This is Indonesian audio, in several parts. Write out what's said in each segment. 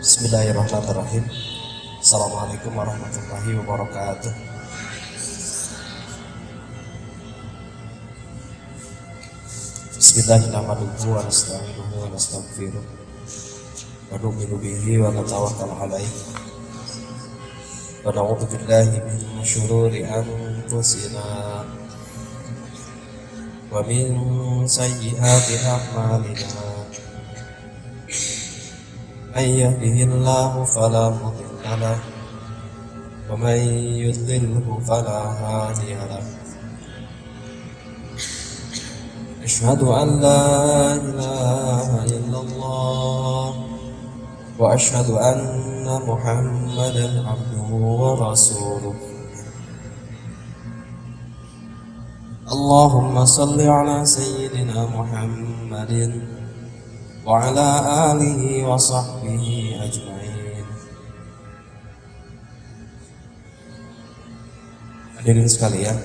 Bismillahirrahmanirrahim. Assalamualaikum warahmatullahi wabarakatuh. Bismillahirrahmanirrahim. Wa nasta'inuhu wa nastaghfiruh wa nu'minu bihi wa natawakkalu alaihi wa na'udzu billahi min syururi anfusina wa min sayyiati a'malina. من يهده الله فلا مضل له ومن يضلله فلا هادي له. أشهد أن لا إله إلا الله وأشهد أن محمدا عبده ورسوله. اللهم صل على سيدنا محمد وعلى آله وصحبه أجمعين. Hadirin sekalian,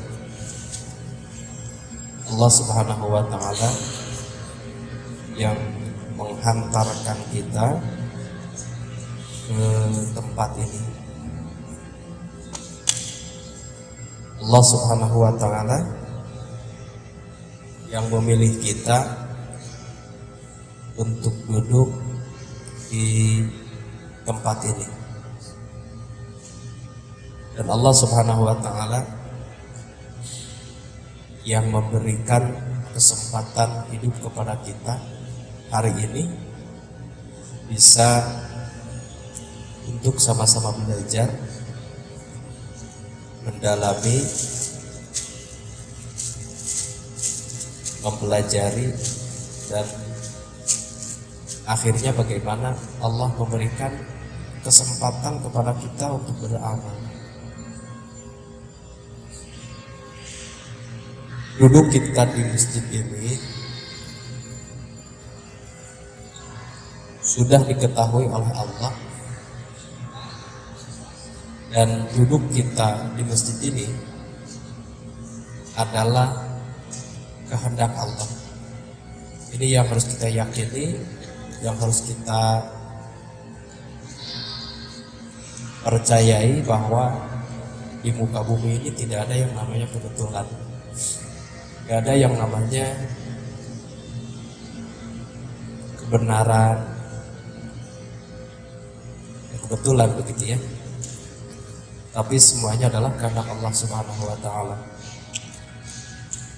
Allah Subhanahu wa Ta'ala yang menghantarkan kita ke tempat ini. Allah Subhanahu wa Ta'ala yang memilih kita untuk duduk di tempat ini, dan Allah Subhanahu wa Ta'ala yang memberikan kesempatan hidup kepada kita hari ini bisa untuk sama-sama belajar, mendalami, mempelajari, dan akhirnya bagaimana Allah memberikan kesempatan kepada kita untuk beramal. Duduk kita di masjid ini sudah diketahui oleh Allah, dan duduk kita di masjid ini adalah kehendak Allah. Ini yang harus kita yakini, yang harus kita percayai, bahwa di muka bumi ini tidak ada yang namanya kebetulan, tidak ada yang namanya kebenaran, kebetulan begitu ya. Tapi semuanya adalah kehendak Allah Subhanahu wa Ta'ala.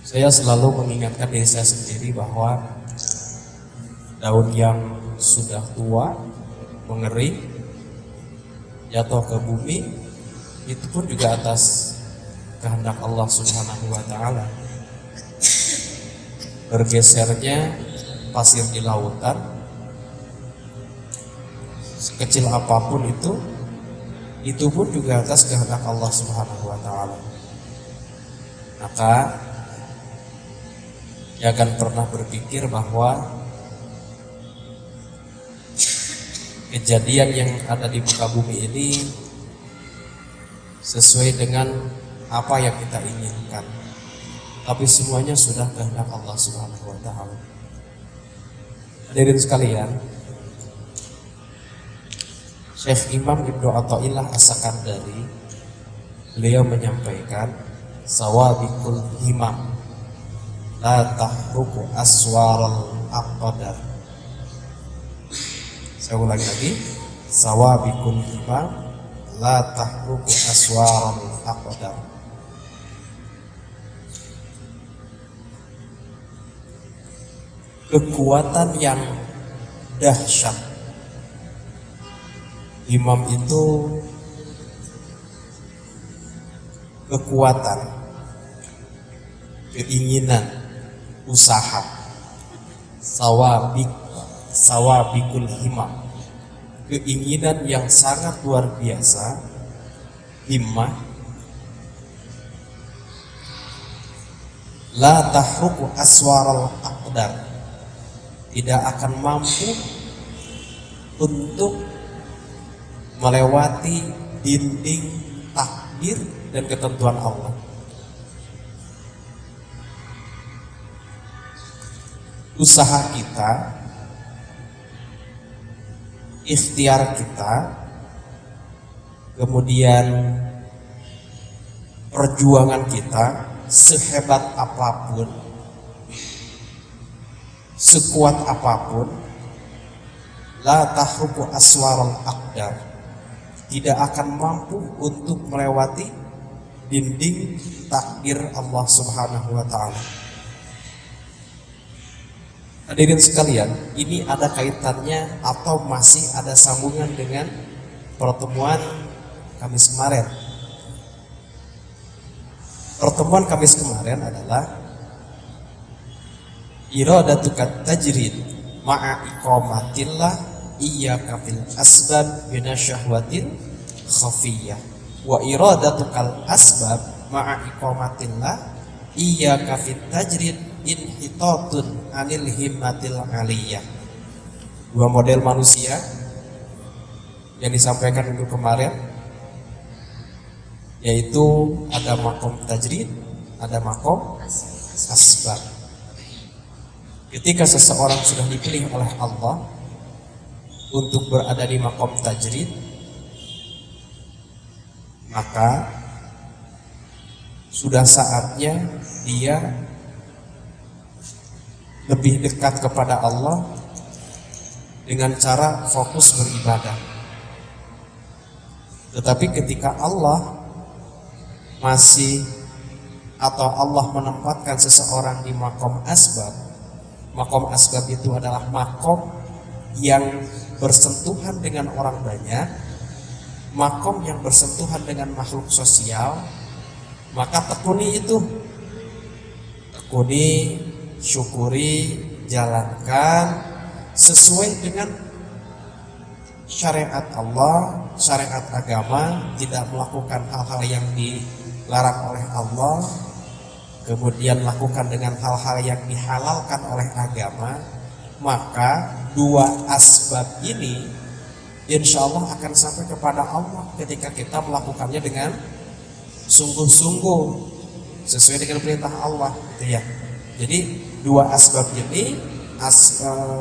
Saya selalu mengingatkan diri saya sendiri bahwa daun yang sudah tua, mengering, jatuh ke bumi, itu pun juga atas kehendak Allah Subhanahu wa Ta'ala. Bergesernya pasir di lautan, sekecil apapun itu pun juga atas kehendak Allah Subhanahu wa Ta'ala. Maka jangan pernah berpikir bahwa kejadian yang ada di muka bumi ini sesuai dengan apa yang kita inginkan, tapi semuanya sudah kehendak Allah Subhanahu wa Ta'ala. Hadirin sekalian, Syekh Imam Ibnu Athaillah As-Sakandari, beliau menyampaikan, sawabikul himam la tahruku aswaral aqdar. Saya ulangi lagi, sawabikul himam la tahruku aswaral aqdar. Kekuatan yang dahsyat. Himam itu kekuatan, keinginan, usaha. Sawabikul himam, keinginan yang sangat luar biasa. Himmah la tahruku aswaral aqdar, tidak akan mampu untuk melewati dinding takdir dan ketentuan Allah. Usaha kita ikhtiar kita, kemudian perjuangan kita, sehebat apapun, sekuat apapun, la tahruku aswarul aqdar, tidak akan mampu untuk melewati dinding takdir Allah Subhanahu wa taala. Hadirin sekalian, ini ada kaitannya atau masih ada sambungan dengan pertemuan Kamis kemarin. Pertemuan Kamis kemarin adalah iradatukat tajrid ma'a iqamatillah iyyaka fil asbab binasyahwatin khafiyah wa iradatukal asbab ma'a iqamatillah iyyaka fit tajrid inhitatun anil himmatil aliyah. Dua model manusia yang disampaikan minggu kemarin, yaitu ada makom tajrid, ada makom asbab. Ketika seseorang sudah dipilih oleh Allah untuk berada di makom tajrid, maka sudah saatnya dia lebih dekat kepada Allah dengan cara fokus beribadah. Tetapi ketika Allah masih atau Allah menempatkan seseorang di makom asbab, makom asbab itu adalah makom yang bersentuhan dengan orang banyak, makom yang bersentuhan dengan makhluk sosial, maka tekuni itu, tekuni, syukuri, jalankan sesuai dengan syariat Allah, syariat agama, tidak melakukan hal-hal yang dilarang oleh Allah, kemudian lakukan dengan hal-hal yang dihalalkan oleh agama. Maka dua asbab ini insya Allah akan sampai kepada Allah ketika kita melakukannya dengan sungguh-sungguh sesuai dengan perintah Allah, gitu ya. Jadi dua asbab ini,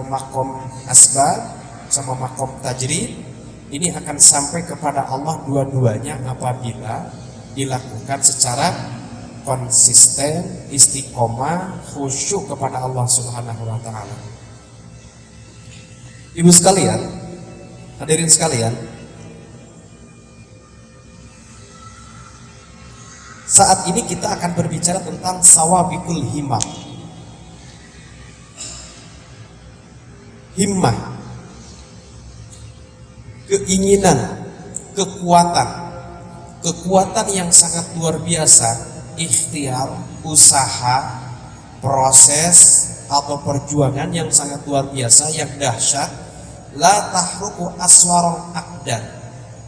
makom asbab sama makom tajrid, ini akan sampai kepada Allah dua-duanya apabila dilakukan secara konsisten, istiqomah, khusyuk kepada Allah Subhanahu wa taala. Ibu sekalian, hadirin sekalian, saat ini kita akan berbicara tentang sawabikul himmah. Himmah, keinginan, kekuatan yang sangat luar biasa, ikhtiar, usaha, proses atau perjuangan yang sangat luar biasa, yang dahsyat. La tahruku aswarul aqdar,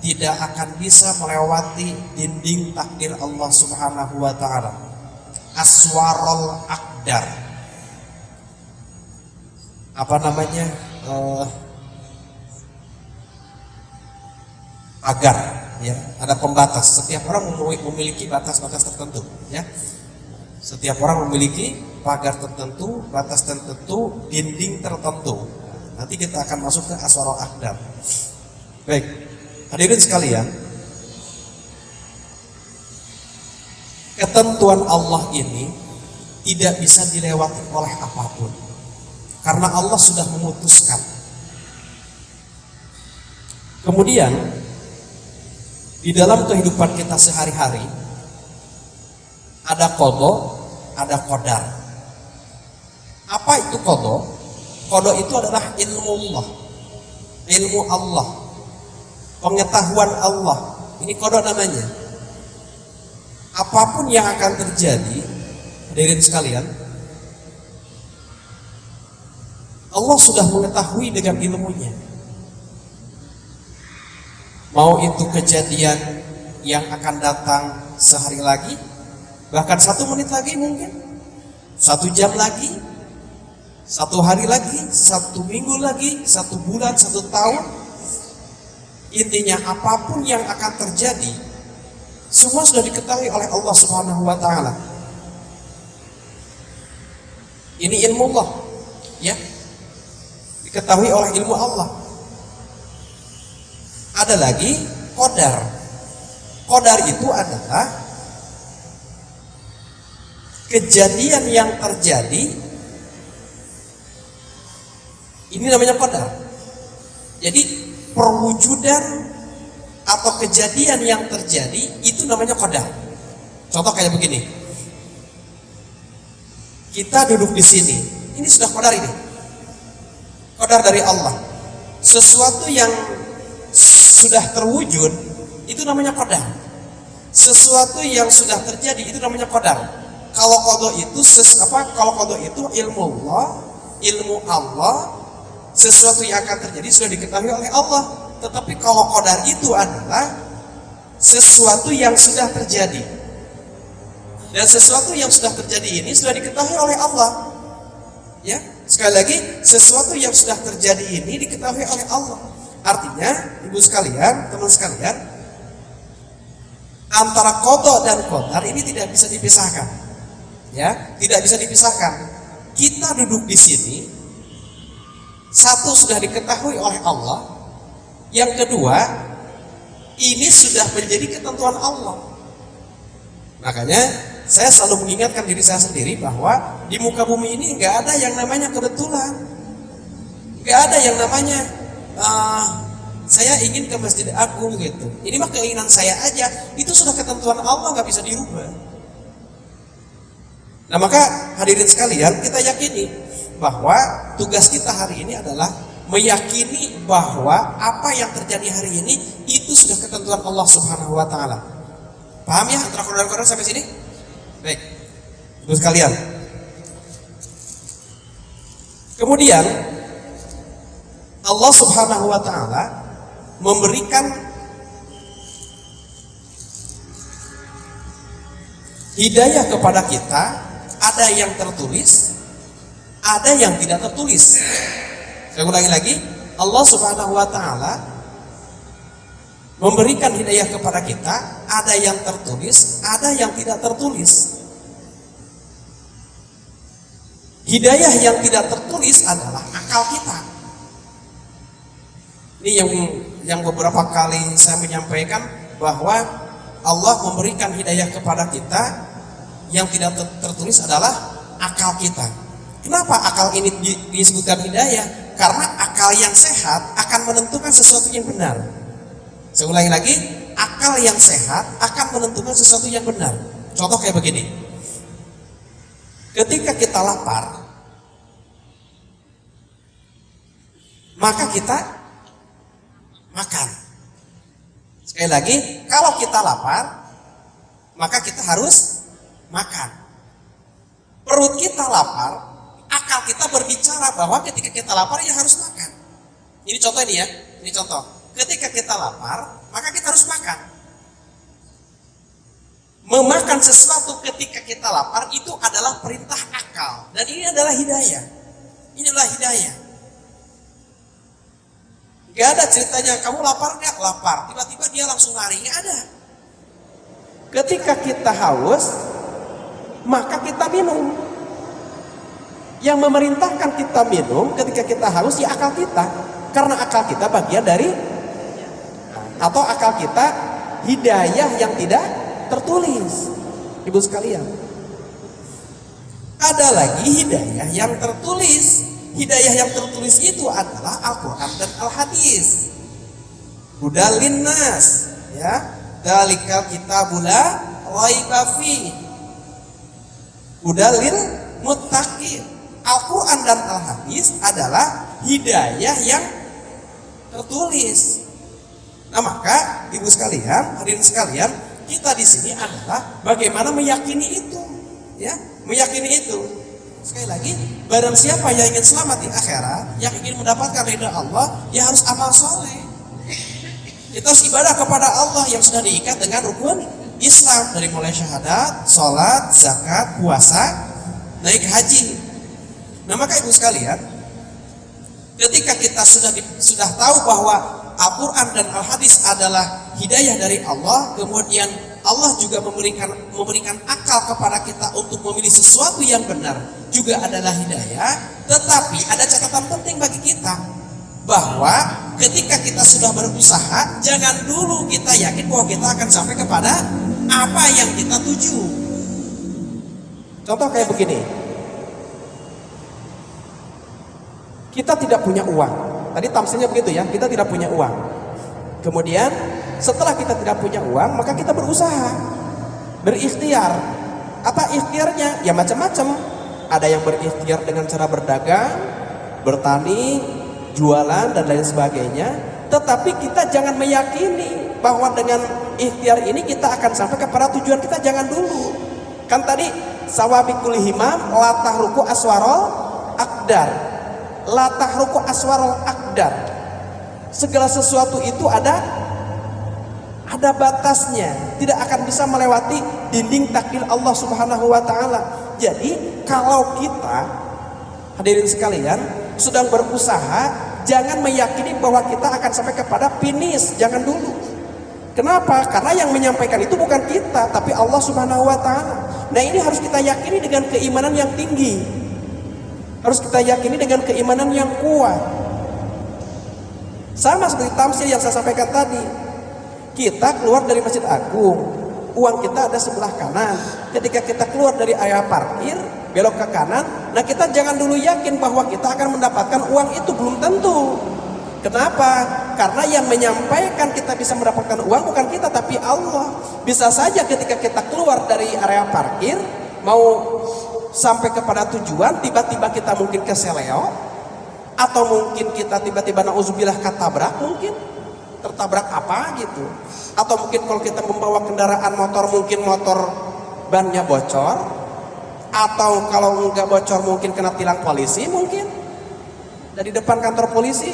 tidak akan bisa melewati dinding takdir Allah Subhanahu wa taala. Aswarul aqdar, apa namanya, pagar, ya, ada pembatas. Setiap orang memiliki batas-batas tertentu, ya. Setiap orang memiliki pagar tertentu, batas tertentu, dinding tertentu. Nanti kita akan masuk ke aswarul aqdar. Baik, hadirin sekalian, ketentuan Allah ini tidak bisa dilewati oleh apapun, karena Allah sudah memutuskan. Kemudian di dalam kehidupan kita sehari-hari ada qada, ada qadar. Apa itu qada? Qada itu adalah ilmu Allah, ilmu Allah, pengetahuan Allah. Ini qada namanya. Apapun yang akan terjadi, hadirin sekalian, Allah sudah mengetahui dengan ilmunya. Mau itu kejadian yang akan datang sehari lagi, bahkan 1 menit lagi mungkin, 1 jam lagi, 1 hari lagi, 1 minggu lagi, 1 bulan, 1 tahun. Intinya apapun yang akan terjadi, semua sudah diketahui oleh Allah Subhanahu wa taala. Ini ilmu Allah, ya. Diketahui oleh ilmu Allah. Ada lagi qadar. Qadar itu adalah kejadian yang terjadi. Ini namanya qadar. Jadi perwujudan atau kejadian yang terjadi itu namanya qadar. Contoh kayak begini. Kita duduk di sini. Ini sudah qadar ini. Qadar dari Allah. Sesuatu yang sudah terwujud itu namanya qadar. Sesuatu yang sudah terjadi itu namanya qadar. Kalau qada itu kalau qada itu ilmu Allah, sesuatu yang akan terjadi sudah diketahui oleh Allah. Tetapi kalau qadar itu adalah sesuatu yang sudah terjadi. Dan sesuatu yang sudah terjadi ini sudah diketahui oleh Allah. Ya, sekali lagi, sesuatu yang sudah terjadi ini diketahui oleh Allah. Artinya, ibu sekalian, teman sekalian, antara qada dan qadar ini tidak bisa dipisahkan. Ya, tidak bisa dipisahkan. Kita duduk di sini, satu sudah diketahui oleh Allah, yang kedua, ini sudah menjadi ketentuan Allah. Makanya saya selalu mengingatkan diri saya sendiri bahwa di muka bumi ini nggak ada yang namanya kebetulan, nggak ada yang namanya saya ingin ke Masjid Agung gitu. Ini mah keinginan saya aja, itu sudah ketentuan Allah, nggak bisa dirubah. Nah maka hadirin sekalian, kita yakini bahwa tugas kita hari ini adalah meyakini bahwa apa yang terjadi hari ini itu sudah ketentuan Allah Subhanahu Wa Taala. Paham ya antara qadar sampai sini? Baik, ibu sekalian. Kemudian Allah Subhanahu Wa Taala memberikan hidayah kepada kita. Ada yang tertulis, ada yang tidak tertulis. Saya ulangi lagi, Allah Subhanahu Wa Taala memberikan hidayah kepada kita, ada yang tertulis, ada yang tidak tertulis. Hidayah yang tidak tertulis adalah akal kita. Ini yang beberapa kali saya menyampaikan bahwa Allah memberikan hidayah kepada kita, yang tidak tertulis adalah akal kita. Kenapa akal ini disebutkan hidayah? Karena akal yang sehat akan menentukan sesuatu yang benar. Saya ulangi lagi, akal yang sehat akan menentukan sesuatu yang benar. Contoh kayak begini. Ketika kita lapar, maka kita makan. Sekali lagi, kalau kita lapar, maka kita harus makan. Perut kita lapar, akal kita berbicara bahwa ketika kita lapar ya harus makan. Ini contoh ini ya, ini contoh. Ketika kita lapar, maka kita harus makan. Memakan sesuatu ketika kita lapar itu adalah perintah akal, dan ini adalah hidayah. Inilah hidayah. Gak ada ceritanya kamu lapar nggak? Lapar. Tiba-tiba dia langsung lari, nggak ada. Ketika kita haus, maka kita minum. Yang memerintahkan kita minum ketika kita haus ya akal kita, karena akal kita bagian dari, atau akal kita hidayah yang tidak tertulis. Ibu sekalian, ada lagi hidayah yang tertulis. Hidayah yang tertulis itu adalah Al-Quran dan Al-Hadis. Hudal linnas, ya, dalikal kitabul la raiba fi, hudal lil muttaqin. Al-Quran dan Al-Hadis adalah hidayah yang tertulis. Nah maka ibu sekalian, hadirin sekalian, kita di sini adalah bagaimana meyakini itu, ya, meyakini itu. Sekali lagi, barang siapa yang ingin selamat di akhirat, yang ingin mendapatkan ridha Allah, ya harus amal soleh. Kita harus ibadah kepada Allah yang sudah diikat dengan rukun Islam, dari mulai syahadat, sholat, zakat, puasa, naik haji. Nah maka ibu sekalian, ketika kita sudah tahu bahwa Al-Quran dan Al-Hadis adalah hidayah dari Allah, kemudian Allah juga memberikan akal kepada kita untuk memilih sesuatu yang benar, juga adalah hidayah. Tetapi ada catatan penting bagi kita, bahwa ketika kita sudah berusaha, jangan dulu kita yakin bahwa kita akan sampai kepada apa yang kita tuju. Contoh kayak begini. Kita tidak punya uang. Tadi tamsilnya begitu ya, kita tidak punya uang. Kemudian setelah kita tidak punya uang, maka kita berusaha, berikhtiar. Apa ikhtiarnya? Ya macam-macam. Ada yang berikhtiar dengan cara berdagang, bertani, jualan dan lain sebagainya. Tetapi kita jangan meyakini bahwa dengan ikhtiar ini kita akan sampai kepada tujuan kita. Jangan dulu. Kan tadi sawabikul himam la tahruku aswarol akdar. La tahruku aswarol akdar. Segala sesuatu itu ada batasnya, tidak akan bisa melewati dinding takdir Allah Subhanahu wa taala. Jadi kalau kita, hadirin sekalian, sedang berusaha, jangan meyakini bahwa kita akan sampai kepada finish, jangan dulu. Kenapa? Karena yang menyampaikan itu bukan kita, tapi Allah Subhanahu wa taala. Nah, ini harus kita yakini dengan keimanan yang tinggi. Harus kita yakini dengan keimanan yang kuat. Sama seperti tamsil yang saya sampaikan tadi. Kita keluar dari Masjid Agung, uang kita ada sebelah kanan. Ketika kita keluar dari area parkir, belok ke kanan, nah kita jangan dulu yakin bahwa kita akan mendapatkan uang itu, belum tentu. Kenapa? Karena yang menyampaikan kita bisa mendapatkan uang bukan kita, tapi Allah. Bisa saja ketika kita keluar dari area parkir, mau sampai kepada tujuan, tiba-tiba kita mungkin keseleo, atau mungkin kita tiba-tiba na'udzubillah ketabrak, mungkin tertabrak apa gitu, atau mungkin kalau kita membawa kendaraan motor, mungkin motor bannya bocor, atau kalau enggak bocor mungkin kena tilang polisi, mungkin dari depan kantor polisi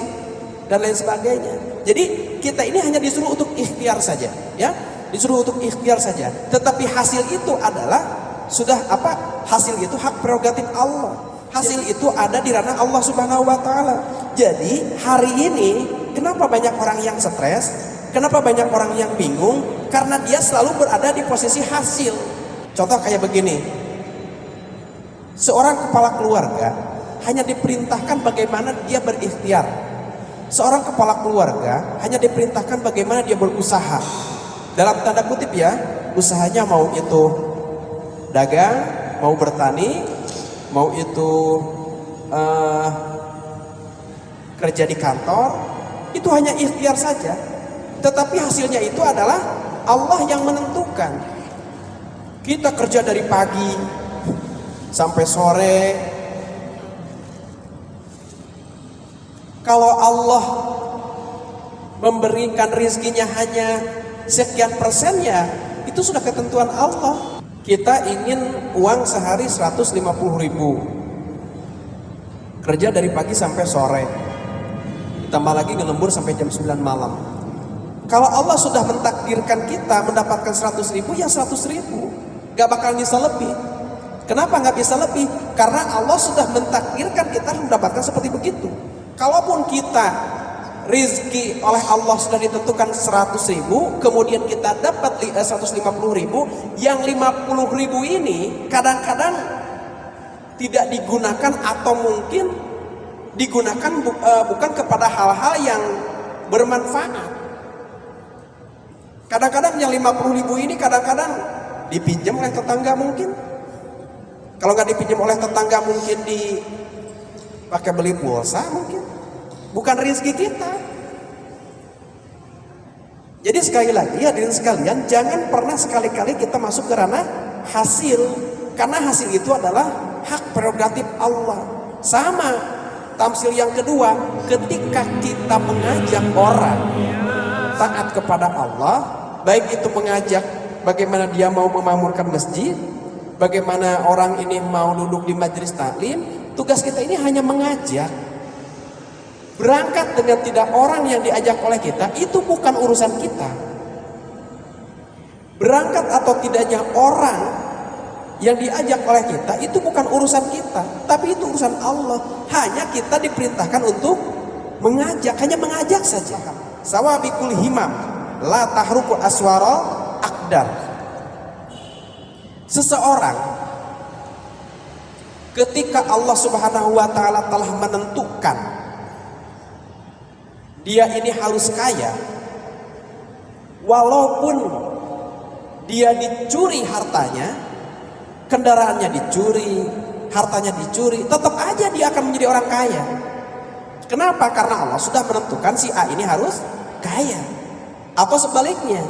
dan lain sebagainya. Jadi kita ini hanya disuruh untuk ikhtiar saja, ya, disuruh untuk ikhtiar saja. Tetapi hasil itu adalah sudah apa? Hasil itu hak prerogatif Allah. Hasil itu ada di ranah Allah Subhanahu wa taala. Jadi hari ini kenapa banyak orang yang stres? Kenapa banyak orang yang bingung? Karena dia selalu berada di posisi hasil. Contoh kayak begini. Seorang kepala keluarga hanya diperintahkan bagaimana dia berikhtiar. Seorang kepala keluarga hanya diperintahkan bagaimana dia berusaha. Dalam tanda kutip ya, usahanya mau itu dagang, mau bertani, mau itu kerja di kantor, itu hanya ikhtiar saja. Tetapi hasilnya itu adalah Allah yang menentukan. Kita kerja dari pagi sampai sore. Kalau Allah memberikan rizkinya hanya sekian persennya, itu sudah ketentuan Allah. Kita ingin uang sehari 150.000, kerja dari pagi sampai sore, ditambah lagi ngelembur sampai jam 9 malam. Kalau Allah sudah mentakdirkan kita mendapatkan 100.000, ya 100.000, gak bakal bisa lebih. Kenapa gak bisa lebih? Karena Allah sudah mentakdirkan kita mendapatkan seperti begitu. Kalaupun kita rizki oleh Allah sudah ditentukan 100.000, kemudian kita dapat 150.000, yang 50.000 ini kadang-kadang tidak digunakan, atau mungkin digunakan bukan kepada hal-hal yang bermanfaat. Kadang-kadang yang 50.000 ini kadang-kadang dipinjam oleh tetangga mungkin. Kalau nggak dipinjam oleh tetangga mungkin dipakai beli pulsa mungkin. Bukan rezeki kita. Jadi sekali lagi hadirin sekalian, jangan pernah sekali-kali kita masuk ke ranah hasil. Karena hasil itu adalah hak prerogatif Allah. Sama tamsil yang kedua, ketika kita mengajak orang taat kepada Allah, baik itu mengajak bagaimana dia mau memakmurkan masjid, bagaimana orang ini mau duduk di majelis taklim, tugas kita ini hanya mengajak. Berangkat dengan tidak orang yang diajak oleh kita, itu bukan urusan kita. Berangkat atau tidaknya orang yang diajak oleh kita, itu bukan urusan kita, tapi itu urusan Allah. Hanya kita diperintahkan untuk mengajak, hanya mengajak saja. Sawabikul himam la tahruku aswarol akdar. Seseorang ketika Allah Subhanahu wa taala telah menentukan dia ini harus kaya, walaupun dia dicuri hartanya, kendaraannya dicuri, hartanya dicuri, tetap aja dia akan menjadi orang kaya. Kenapa? Karena Allah sudah menentukan si A ini harus kaya. Atau sebaliknya,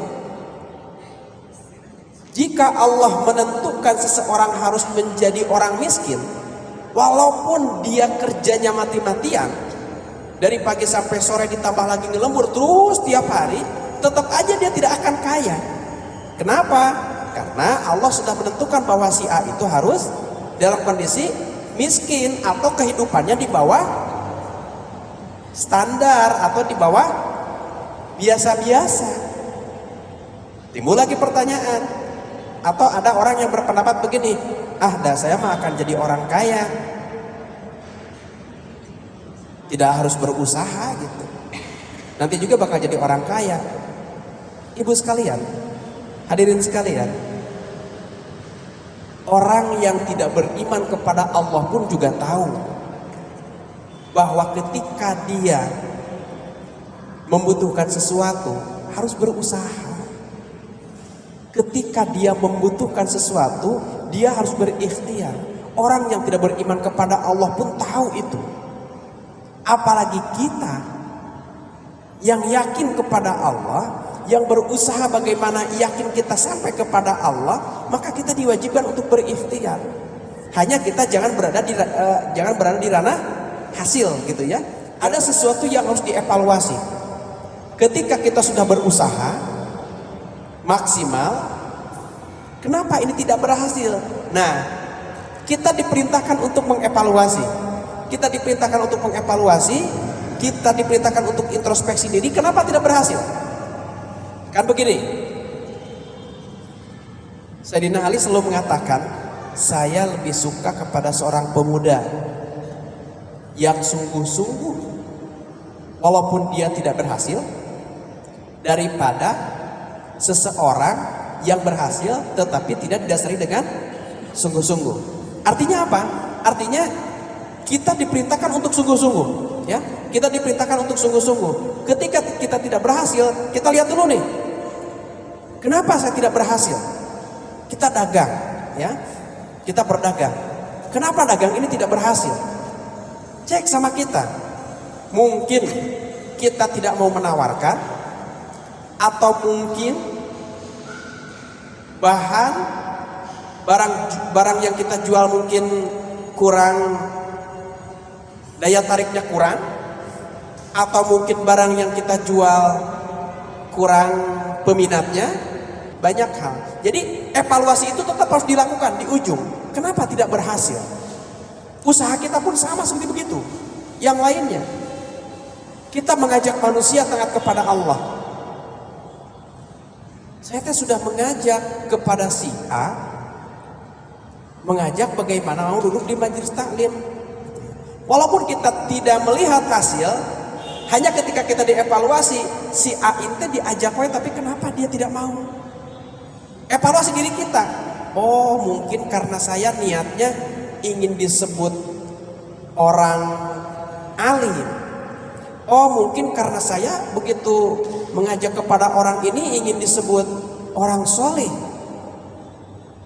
jika Allah menentukan seseorang harus menjadi orang miskin, walaupun dia kerjanya mati-matian, dari pagi sampai sore ditambah lagi ngelembur terus tiap hari, tetap aja dia tidak akan kaya. Kenapa? Karena Allah sudah menentukan bahwa si A itu harus dalam kondisi miskin atau kehidupannya di bawah standar atau di bawah biasa-biasa. Timbul lagi pertanyaan, atau ada orang yang berpendapat begini, saya mah akan jadi orang kaya, tidak harus berusaha gitu, nanti juga bakal jadi orang kaya. Ibu sekalian, hadirin sekalian, orang yang tidak beriman kepada Allah pun juga tahu bahwa ketika dia membutuhkan sesuatu harus berusaha. Ketika dia membutuhkan sesuatu, dia harus berikhtiar. Orang yang tidak beriman kepada Allah pun tahu itu. Apalagi kita yang yakin kepada Allah, yang berusaha bagaimana yakin kita sampai kepada Allah, maka kita diwajibkan untuk berikhtiar. Hanya kita jangan berada di ranah hasil gitu ya. Ada sesuatu yang harus dievaluasi. Ketika kita sudah berusaha maksimal, kenapa ini tidak berhasil? Nah, kita diperintahkan untuk mengevaluasi. Kita diperintahkan untuk mengevaluasi, kita diperintahkan untuk introspeksi diri. Kenapa tidak berhasil? Kan begini, Sayyidina Ali selalu mengatakan, saya lebih suka kepada seorang pemuda yang sungguh-sungguh walaupun dia tidak berhasil, daripada seseorang yang berhasil tetapi tidak didasari dengan sungguh-sungguh. Artinya apa? Artinya kita diperintahkan untuk sungguh-sungguh, ya. Kita diperintahkan untuk sungguh-sungguh. Ketika kita tidak berhasil, kita lihat dulu nih. Kenapa saya tidak berhasil? Kita dagang, ya. Kita berdagang. Kenapa dagang ini tidak berhasil? Cek sama kita. Mungkin kita tidak mau menawarkan, atau mungkin barang yang kita jual mungkin kurang, daya tariknya kurang, atau mungkin barang yang kita jual kurang peminatnya. Banyak hal. Jadi evaluasi itu tetap harus dilakukan di ujung. Kenapa tidak berhasil? Usaha kita pun sama seperti begitu. Yang lainnya, kita mengajak manusia taat kepada Allah. Saya sudah mengajak kepada si A, mengajak bagaimana mau duduk di majelis taklim. Walaupun kita tidak melihat hasil, hanya ketika kita dievaluasi, si A itu diajak, tapi kenapa dia tidak mau? Evaluasi diri kita. Oh, mungkin karena saya niatnya ingin disebut orang alim. Oh, mungkin karena saya begitu mengajak kepada orang ini ingin disebut orang soleh.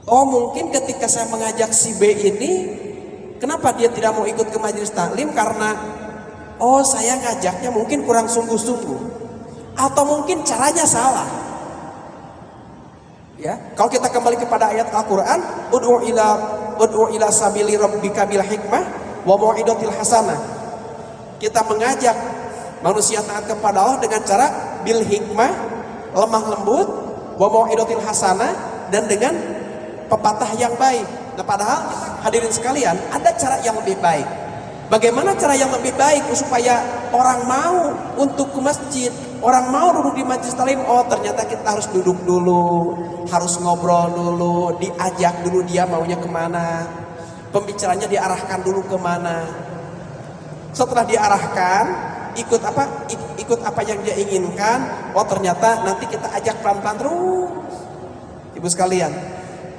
Oh, mungkin ketika saya mengajak si B ini, kenapa dia tidak mau ikut ke majelis taklim? Karena saya ngajaknya mungkin kurang sungguh-sungguh, atau mungkin caranya salah. Ya, kalau kita kembali kepada ayat Al-Qur'an, ud'u ila sabili rabbika bil hikmah wa mau'idatil hasanah. Kita mengajak manusia taat kepada Allah dengan cara bil hikmah, lemah lembut, wa mau'idatil hasanah, dan dengan pepatah yang baik. Nah, padahal hadirin sekalian, ada cara yang lebih baik. Bagaimana cara yang lebih baik supaya orang mau untuk ke masjid, orang mau duduk di majelis taklim? Oh, ternyata kita harus duduk dulu, harus ngobrol dulu, diajak dulu dia maunya kemana, pembicaranya diarahkan dulu kemana. Setelah diarahkan, ikut apa yang dia inginkan. Oh, ternyata nanti kita ajak pelan-pelan terus, ibu sekalian.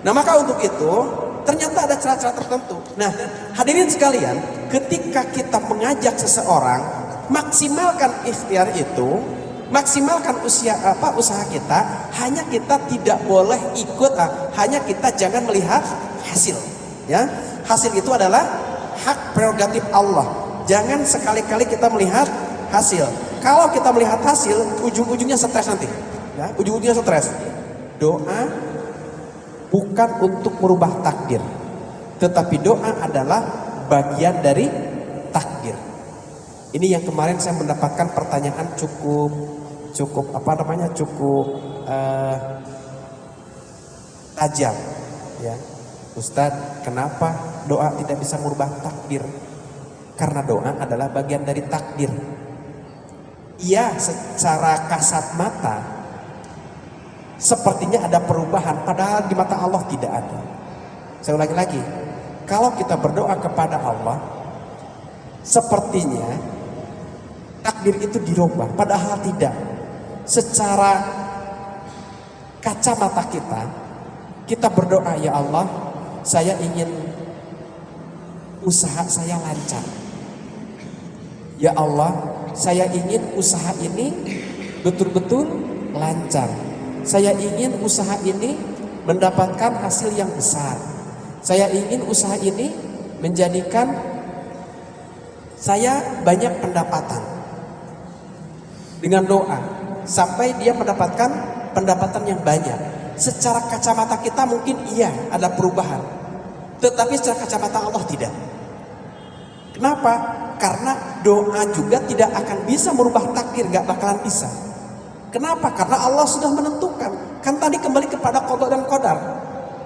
Nah, maka untuk itu ternyata ada cara-cara tertentu. Nah, hadirin sekalian, ketika kita mengajak seseorang, Maksimalkan ikhtiar itu, maksimalkan usaha kita. Hanya kita tidak boleh ikut, hanya kita jangan melihat hasil. Ya, hasil itu adalah hak prerogatif Allah. Jangan sekali-kali kita melihat hasil. Kalau kita melihat hasil, ujung-ujungnya stres nanti. Ya, ujung-ujungnya stres. Doa bukan untuk merubah takdir, tetapi doa adalah bagian dari takdir. Ini yang kemarin saya mendapatkan pertanyaan cukup tajam. Ya, Ustadz, kenapa doa tidak bisa merubah takdir? Karena doa adalah bagian dari takdir. Iya, secara kasat mata sepertinya ada perubahan, padahal di mata Allah tidak ada. Saya ulangi lagi, kalau kita berdoa kepada Allah, sepertinya takdir itu dirubah, padahal tidak. Secara kacamata kita berdoa, ya Allah, saya ingin usaha saya lancar. Ya Allah, saya ingin usaha ini betul-betul lancar. Saya ingin usaha ini mendapatkan hasil yang besar. Saya ingin usaha ini menjadikan saya banyak pendapatan. Dengan doa sampai dia mendapatkan pendapatan yang banyak. Secara kacamata kita mungkin iya ada perubahan, tetapi secara kacamata Allah tidak. Kenapa? Karena doa juga tidak akan bisa merubah takdir, gak bakalan bisa. Kenapa? Karena Allah sudah menentukan. Kan tadi kembali kepada qada dan qadar.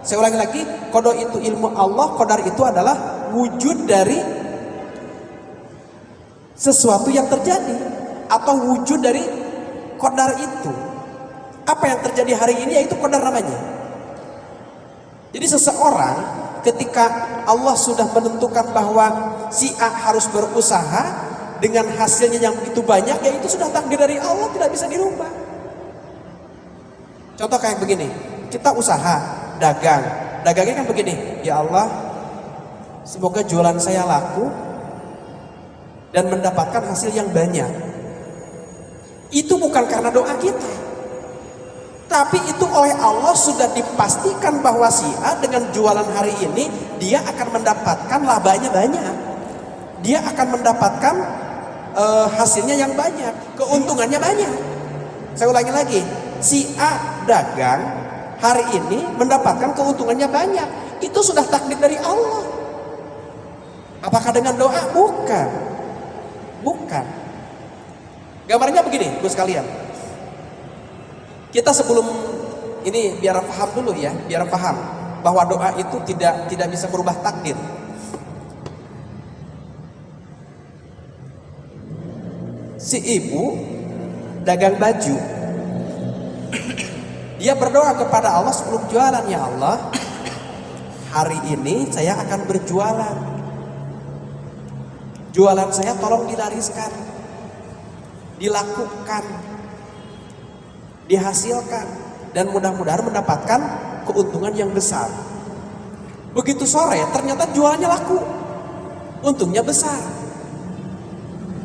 Saya ulangi lagi, qada itu ilmu Allah, qadar itu adalah wujud dari sesuatu yang terjadi atau wujud dari qadar itu. Apa yang terjadi hari ini yaitu qadar namanya. Jadi seseorang ketika Allah sudah menentukan bahwa si A harus berusaha dengan hasilnya yang begitu banyak, ya itu sudah takdir dari Allah, tidak bisa dirubah. Contoh kayak begini, kita usaha, dagangnya kan begini, ya Allah, semoga jualan saya laku dan mendapatkan hasil yang banyak. Itu bukan karena doa kita, tapi itu oleh Allah sudah dipastikan bahwa si A dengan jualan hari ini dia akan mendapatkan labanya banyak. Dia akan mendapatkan hasilnya yang banyak, keuntungannya banyak. Saya ulangi lagi, si A dagang hari ini mendapatkan keuntungannya banyak. Itu sudah takdir dari Allah. Apakah dengan doa? Bukan. Gambarnya begini, Gus sekalian. Kita sebelum ini biar paham dulu ya, biar paham bahwa doa itu tidak bisa merubah takdir. Si ibu dagang baju, dia berdoa kepada Allah sebelum jualan, ya Allah, hari ini saya akan berjualan. Jualan saya tolong dilariskan, dilakukan, dihasilkan, dan mudah-mudahan mendapatkan keuntungan yang besar. Begitu sore ternyata jualannya laku, untungnya besar.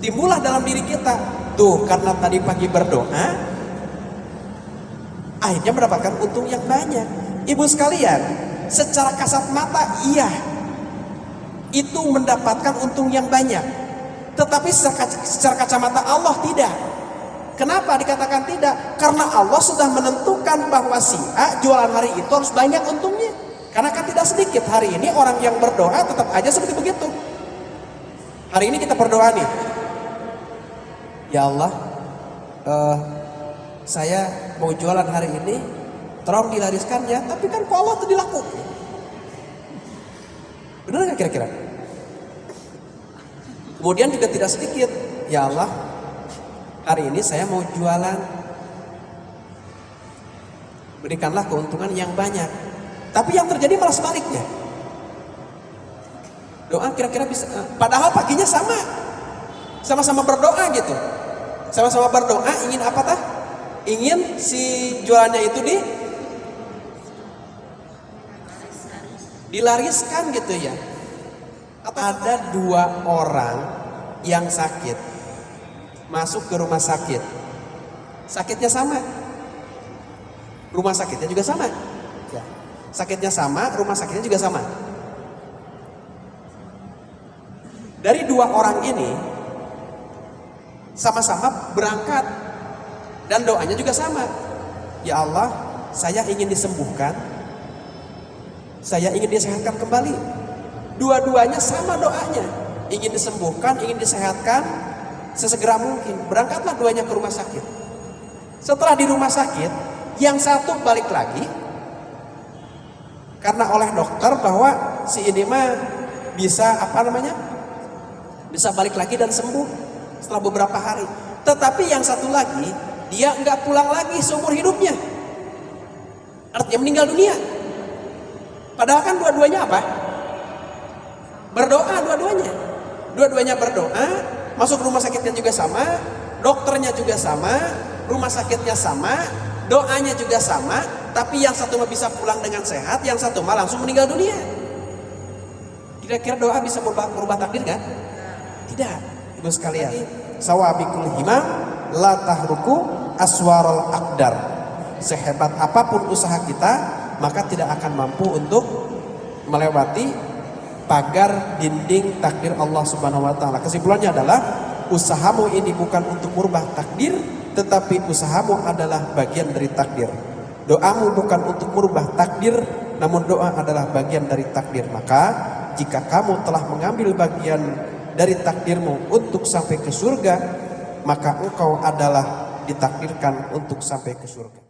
Timbullah dalam diri kita, tuh karena tadi pagi berdoa, akhirnya mendapatkan untung yang banyak. Ibu sekalian, secara kasat mata iya, itu mendapatkan untung yang banyak. Tetapi secara kacamata Allah tidak. Kenapa dikatakan tidak? Karena Allah sudah menentukan bahwa si A jualan hari itu harus banyak untungnya. Karena kan tidak sedikit hari ini orang yang berdoa tetap aja seperti begitu. Hari ini kita berdoa nih, ya Allah, saya mau jualan hari ini, tolong dilariskan ya. Tapi kan kok Allah itu dilakukan. Benar nggak kira-kira? Kemudian juga tidak sedikit, ya Allah, hari ini saya mau jualan, berikanlah keuntungan yang banyak. Tapi yang terjadi malah sebaliknya. Doa kira-kira bisa, padahal paginya sama-sama berdoa gitu. Sama-sama berdoa ingin apa tah? Ingin si jualannya itu dilariskan gitu ya. Ada dua orang yang sakit. masuk ke rumah sakit. Sakitnya sama. Rumah sakitnya juga sama. Ya. Sakitnya sama, rumah sakitnya juga sama. Dari dua orang ini sama-sama berangkat dan doanya juga sama. Ya Allah, saya ingin disembuhkan, saya ingin disehatkan kembali. Dua-duanya sama doanya, ingin disembuhkan, ingin disehatkan sesegera mungkin. Berangkatlah duanya ke rumah sakit. Setelah di rumah sakit, yang satu balik lagi karena oleh dokter bahwa si ini mah bisa bisa balik lagi dan sembuh setelah beberapa hari. Tetapi yang satu lagi, dia nggak pulang lagi seumur hidupnya. Artinya meninggal dunia. Padahal kan dua-duanya apa? Berdoa dua-duanya. Dua-duanya berdoa, masuk rumah sakitnya juga sama, dokternya juga sama, rumah sakitnya sama, doanya juga sama, tapi yang satu mah bisa pulang dengan sehat, yang satu mah langsung meninggal dunia. Kira-kira doa bisa merubah takdir kan? Tidak, ibu sekalian. Sawabikul himam la tahruku aswarul aqdar. Sehebat apapun usaha kita, maka tidak akan mampu untuk melewati pagar dinding takdir Allah Subhanahu wa taala. Kesimpulannya adalah usahamu ini bukan untuk merubah takdir, tetapi usahamu adalah bagian dari takdir. Doamu bukan untuk merubah takdir, namun doa adalah bagian dari takdir. Maka jika kamu telah mengambil bagian dari takdirmu untuk sampai ke surga, maka engkau adalah ditakdirkan untuk sampai ke surga.